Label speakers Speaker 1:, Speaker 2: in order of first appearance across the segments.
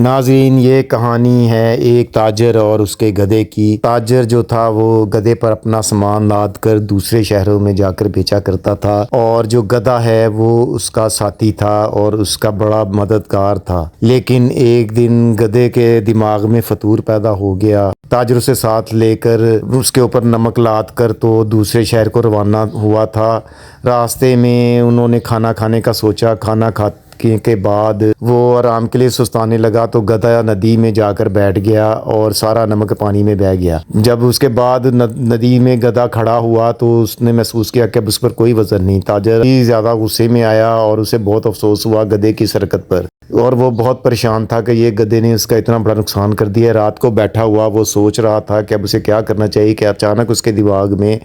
Speaker 1: ناظرین، یہ کہانی ہے ایک تاجر اور اس کے گدھے کی۔ تاجر جو تھا وہ گدھے پر اپنا سامان لاد کر دوسرے شہروں میں جا کر بیچا کرتا تھا، اور جو گدھا ہے وہ اس کا ساتھی تھا اور اس کا بڑا مددگار تھا۔ لیکن ایک دن گدھے کے دماغ میں فطور پیدا ہو گیا۔ تاجر اسے ساتھ لے کر اس کے اوپر نمک لاد کر تو دوسرے شہر کو روانہ ہوا تھا۔ راستے میں انہوں نے کھانا کھانے کا سوچا۔ کھانا کھانے کے بعد وہ آرام کے لیے سستانے لگا تو گدھا ندی میں جا کر بیٹھ گیا اور سارا نمک پانی میں بہہ گیا۔ جب اس کے بعد ندی میں گدھا کھڑا ہوا تو اس نے محسوس کیا کہ اب اس پر کوئی وزن نہیں۔ تاجر زیادہ غصے میں آیا اور اسے بہت افسوس ہوا گدھے کی حرکت پر، اور وہ بہت پریشان تھا کہ یہ گدھے نے اس کا اتنا بڑا نقصان کر دیا۔ رات کو بیٹھا ہوا وہ سوچ رہا تھا کہ اب اسے کیا کرنا چاہیے کہ اچانک اس کے دماغ میں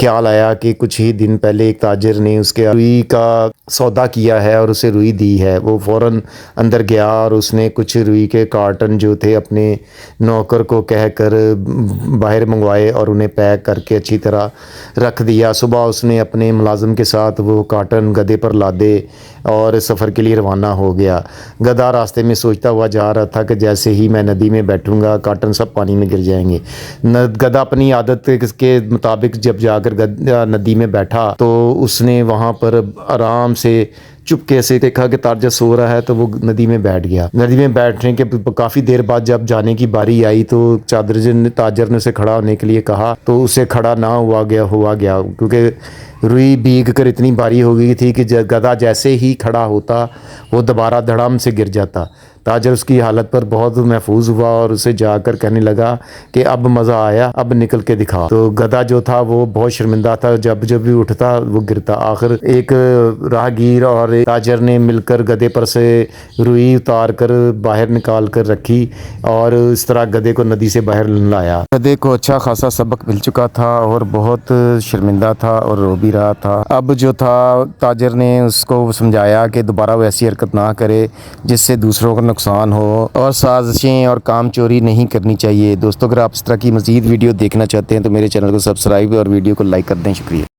Speaker 1: خیال آیا کہ کچھ ہی دن پہلے ایک تاجر نے اس کے روئی کا سودا کیا ہے اور اسے روئی دی ہے۔ وہ فوراً اندر گیا اور اس نے کچھ روئی کے کارٹن جو تھے اپنے نوکر کو کہہ کر باہر منگوائے اور انہیں پیک کر کے اچھی طرح رکھ دیا۔ صبح اس نے اپنے ملازم کے ساتھ وہ کارٹن گدھے پر لادے اور سفر کے لیے روانہ ہو گیا۔ گدھا راستے میں سوچتا ہوا جا رہا تھا کہ جیسے ہی میں ندی میں بیٹھوں گا کارٹن سب پانی میں گر جائیں گے۔ گدھا اپنی عادت کے مطابق جب جا کر گدھا ندی میں بیٹھا تو اس نے وہاں پر آرام سے چپکے سے دیکھا کہ تاجر سو رہا ہے تو وہ ندی میں بیٹھ گیا۔ ندی میں بیٹھنے کے کافی دیر بعد جب جانے کی باری آئی تو تاجر نے اسے کھڑا ہونے کے لیے کہا تو اسے کھڑا نہ ہوا گیا کیونکہ روئی بھیگ کر اتنی بھاری ہو گئی تھی کہ گدھا جیسے ہی کھڑا ہوتا وہ دوبارہ دھڑام سے گر جاتا۔ تاجر اس کی حالت پر بہت محفوظ ہوا اور اسے جا کر کہنے لگا کہ اب مزہ آیا، اب نکل کے دکھا۔ تو گدھا جو تھا وہ بہت شرمندہ تھا، جب بھی اٹھتا وہ گرتا۔ آخر ایک راہگیر اور تاجر نے مل کر گدھے پر سے روئی اتار کر باہر نکال کر رکھی اور اس طرح گدھے کو ندی سے باہر لایا۔ گدھے کو اچھا خاصا سبق مل چکا تھا اور بہت شرمندہ تھا اور رو بھی رہا تھا۔ اب جو تھا تاجر نے اس کو سمجھایا کہ دوبارہ وہ ایسی حرکت نہ کرے جس سے دوسروں کا نقصان ہو، اور سازشیں اور کام چوری نہیں کرنی چاہیے۔ دوستو، اگر آپ اس طرح کی مزید ویڈیو دیکھنا چاہتے ہیں تو میرے چینل کو سبسکرائب اور ویڈیو کو لائک کر دیں۔ شکریہ۔